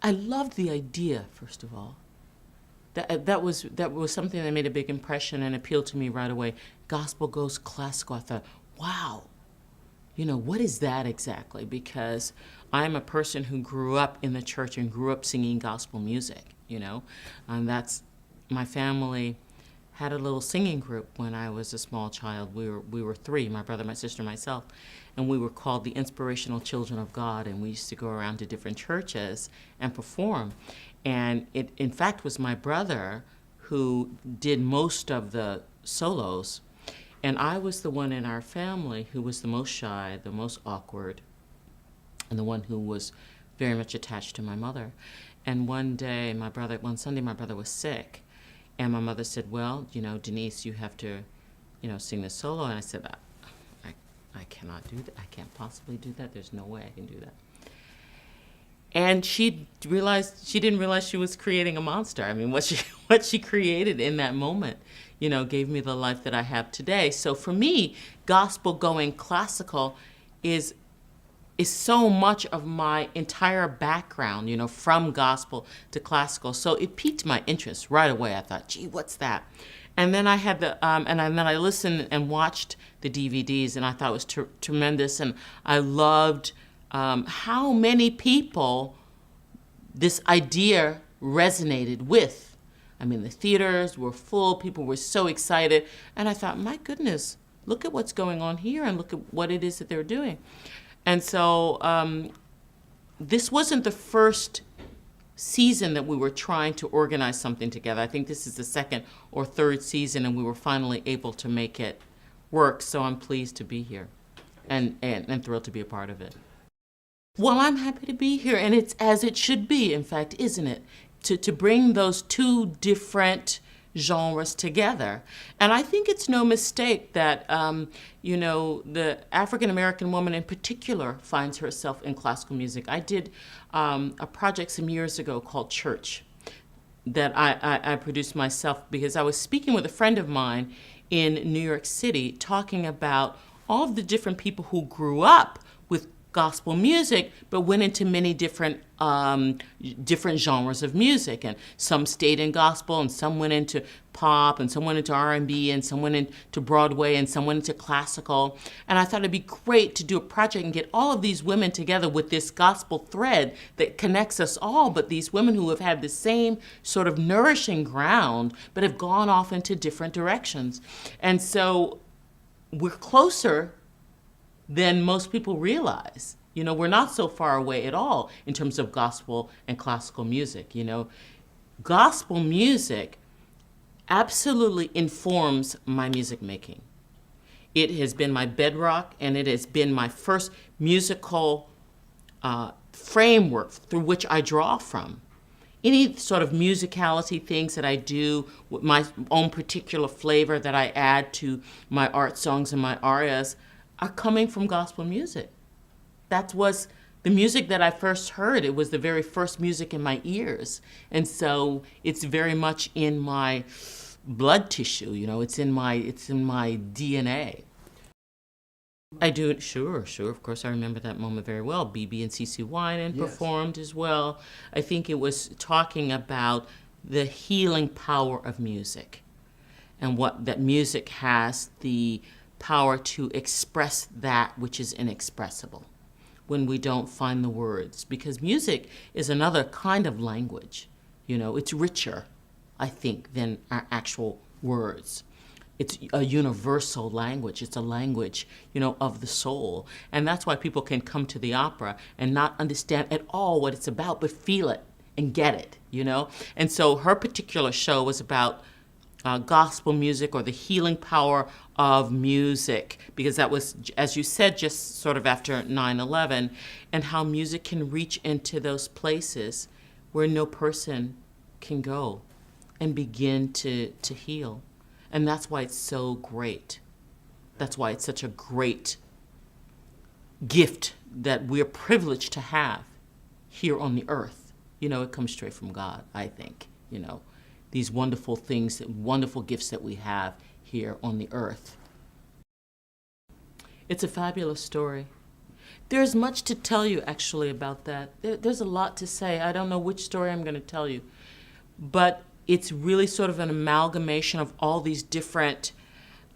I loved the idea, first of all. That was something that made a big impression and appealed to me right away. Gospel goes classical. I thought, wow, what is that exactly? Because I'm a person who grew up in the church and grew up singing gospel music, and that's my family had a little singing group when I was a small child. We were three, my brother, my sister, myself, and we were called the Inspirational Children of God, and we used to go around to different churches and perform. And it, in fact, was my brother who did most of the solos, and I was the one in our family who was the most shy, the most awkward, and the one who was very much attached to my mother. And one Sunday, my brother was sick, and my mother said, well, Denyce, you have to, sing this solo. And I said, I cannot do that. I can't possibly do that. There's no way I can do that. And she didn't realize she was creating a monster. I mean, what she created in that moment, gave me the life that I have today. So for me, gospel going classical is so much of my entire background, from gospel to classical. So it piqued my interest right away. I thought, gee, what's that? And then I had and then I listened and watched the DVDs, and I thought it was tremendous. And I loved how many people this idea resonated with. I mean, the theaters were full. People were so excited. And I thought, my goodness, look at what's going on here and look at what it is that they're doing. And so this wasn't the first season that we were trying to organize something together. I think this is the second or third season, and we were finally able to make it work. So I'm pleased to be here and thrilled to be a part of it. Well, I'm happy to be here, and it's as it should be, in fact, isn't it? To bring those two different genres together. And I think it's no mistake that, the African-American woman in particular finds herself in classical music. I did a project some years ago called Church that I produced myself because I was speaking with a friend of mine in New York City talking about all of the different people who grew up with gospel music, but went into many different genres of music, and some stayed in gospel, and some went into pop, and some went into R&B, and some went into Broadway, and some went into classical. And I thought it'd be great to do a project and get all of these women together with this gospel thread that connects us all, but these women who have had the same sort of nourishing ground, but have gone off into different directions. And so we're closer than most people realize. We're not so far away at all in terms of gospel and classical music. Gospel music absolutely informs my music making. It has been my bedrock, and it has been my first musical framework through which I draw from. Any sort of musicality things that I do with my own particular flavor that I add to my art songs and my arias are coming from gospel music. That was the music that I first heard. It was the very first music in my ears. And so it's very much in my blood tissue, it's in my DNA. I do, sure, of course I remember that moment very well. BB and CeCe Winans performed as well. I think it was talking about the healing power of music and what that music has the power to express that which is inexpressible when we don't find the words, because music is another kind of language. It's richer, I think, than our actual words. It's a universal language. It's a language, of the soul. And that's why people can come to the opera and not understand at all what it's about, but feel it and get it, And so her particular show was about gospel music, or the healing power of music, because that was, as you said, just sort of after 9/11, and how music can reach into those places where no person can go and begin to heal. And that's why it's so great. That's why it's such a great gift that we're privileged to have here on the earth. It comes straight from God, I think, these wonderful things, wonderful gifts that we have here on the earth. It's a fabulous story. There's much to tell you actually about that. There's a lot to say. I don't know which story I'm going to tell you, but it's really sort of an amalgamation of all these different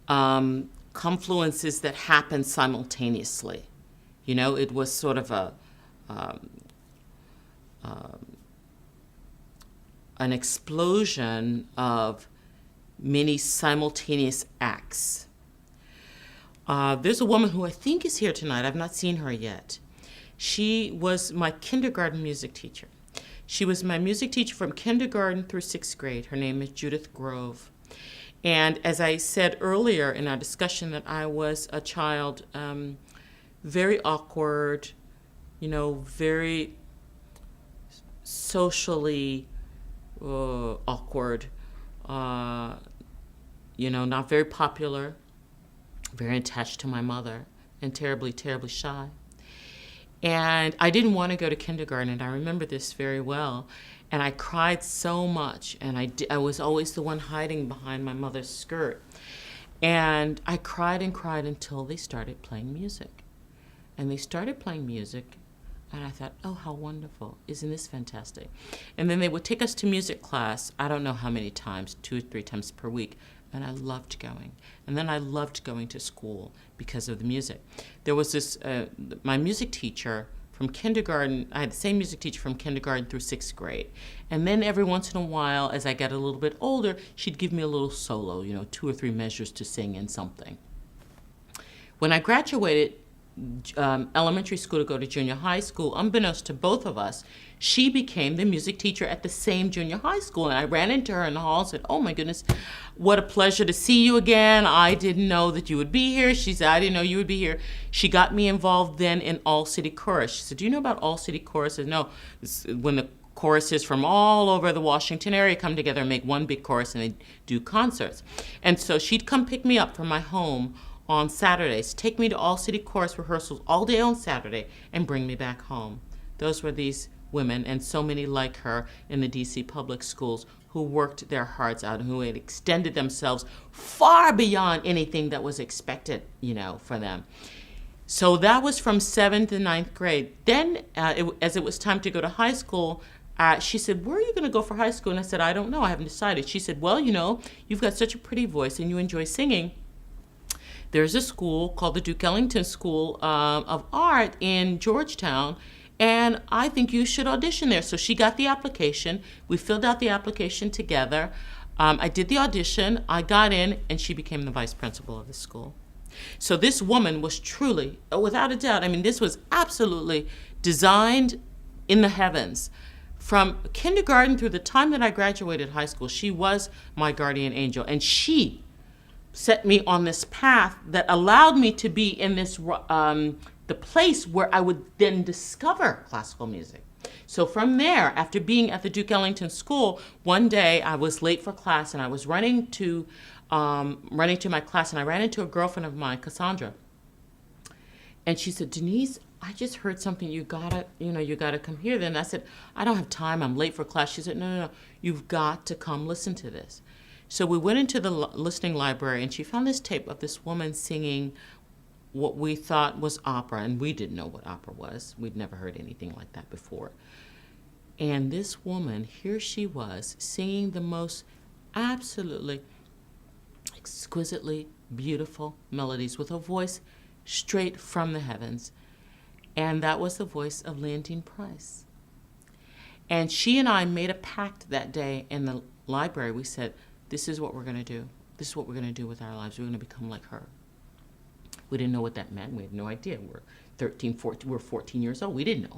confluences that happen simultaneously. You know, it was sort of an explosion of many simultaneous acts. There's a woman who I think is here tonight. I've not seen her yet. She was my kindergarten music teacher. She was my music teacher from kindergarten through 6th grade. Her name is Judith Grove. And as I said earlier in our discussion that I was a child, very awkward, you know, very socially awkward, you know, not very popular, very attached to my mother, and terribly, terribly shy. And I didn't want to go to kindergarten, and I remember this very well. And I cried so much, and I was always the one hiding behind my mother's skirt. And I cried and cried until they started playing music. And they started playing music, and I thought, oh, how wonderful. Isn't this fantastic? And then they would take us to music class, I don't know how many times, 2 or 3 times per week. And I loved going. And then I loved going to school because of the music. There was this, my music teacher from kindergarten, I had the same music teacher from kindergarten through 6th grade. And then every once in a while, as I got a little bit older, she'd give me a little solo, you know, 2 or 3 measures to sing in something. When I graduated elementary school to go to junior high school, unbeknownst to both of us, she became the music teacher at the same junior high school. And I ran into her in the hall and said, oh my goodness, what a pleasure to see you again. I didn't know that you would be here. She said, I didn't know you would be here. She got me involved then in All City Chorus. She said, do you know about All City Chorus? I said, no. When the choruses from all over the Washington area come together and make one big chorus and they do concerts. And so she'd come pick me up from my home on Saturdays, take me to All City Chorus rehearsals all day on Saturday, and bring me back home. Those were these women, and so many like her in the D.C. public schools, who worked their hearts out and who had extended themselves far beyond anything that was expected, you know, for them. So that was from 7th to 9th grade. Then, as it was time to go to high school, she said, where are you going to go for high school? And I said, I don't know. I haven't decided. She said, well, you know, you've got such a pretty voice and you enjoy singing. There's a school called the Duke Ellington School of Art in Georgetown, and I think you should audition there. So she got the application. We filled out the application together. I did the audition. I got in, and she became the vice principal of the school. So this woman was truly, without a doubt, I mean, this was absolutely designed in the heavens. From kindergarten through the time that I graduated high school, she was my guardian angel, and she set me on this path that allowed me to be in this the place where I would then discover classical music. So from there, after being at the Duke Ellington School, one day I was late for class and I was running to my class, and I ran into a girlfriend of mine, Cassandra, and she said, Denyce, I just heard something. You gotta come here. Then I said, I don't have time. I'm late for class. She said, no, you've got to come listen to this. So we went into the listening library, and she found this tape of this woman singing what we thought was opera, and we didn't know what opera was. We'd never heard anything like that before. And this woman, here she was, singing the most absolutely exquisitely beautiful melodies with a voice straight from the heavens. And that was the voice of Leontine Price. And she and I made a pact that day in the library. We said, this is what we're going to do. This is what we're going to do with our lives. We're going to become like her. We didn't know what that meant. We had no idea. We're 13, 14, we're 14 years old. We didn't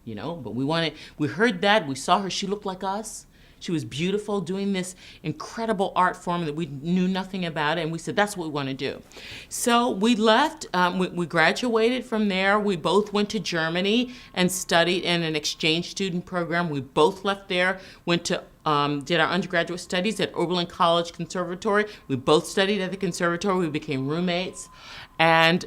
know, but we heard that. We saw her. She looked like us. She was beautiful, doing this incredible art form that we knew nothing about, and we said, that's what we want to do. So we left. We graduated from there. We both went to Germany and studied in an exchange student program. We both left there, went to did our undergraduate studies at Oberlin College Conservatory. We both studied at the conservatory. We became roommates, and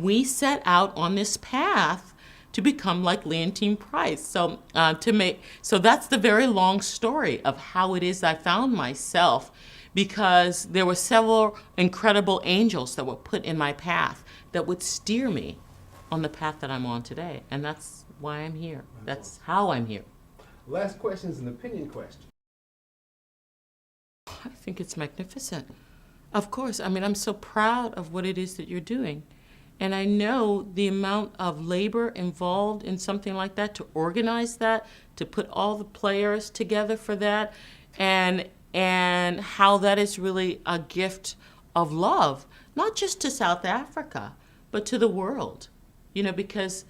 we set out on this path to become like Leontine Price. So that's the very long story of how it is I found myself, because there were several incredible angels that were put in my path that would steer me on the path that I'm on today. And that's why I'm here. That's how I'm here. Last question is an opinion question. I think it's magnificent. Of course, I mean, I'm so proud of what it is that you're doing. And I know the amount of labor involved in something like that, to organize that, to put all the players together for that, and how that is really a gift of love, not just to South Africa, but to the world. You know, because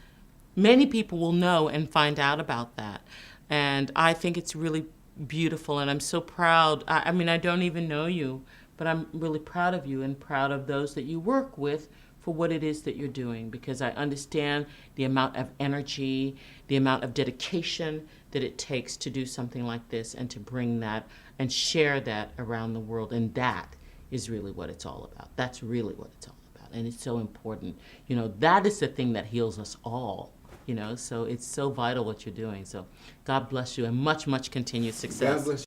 many people will know and find out about that. And I think it's really beautiful, and I'm so proud. I mean, I don't even know you, but I'm really proud of you and proud of those that you work with for what it is that you're doing, because I understand the amount of energy, the amount of dedication that it takes to do something like this and to bring that and share that around the world. And that is really what it's all about. That's really what it's all about. And it's so important. You know, that is the thing that heals us all. You know, so it's so vital what you're doing. So God bless you, and much, much continued success. God bless you.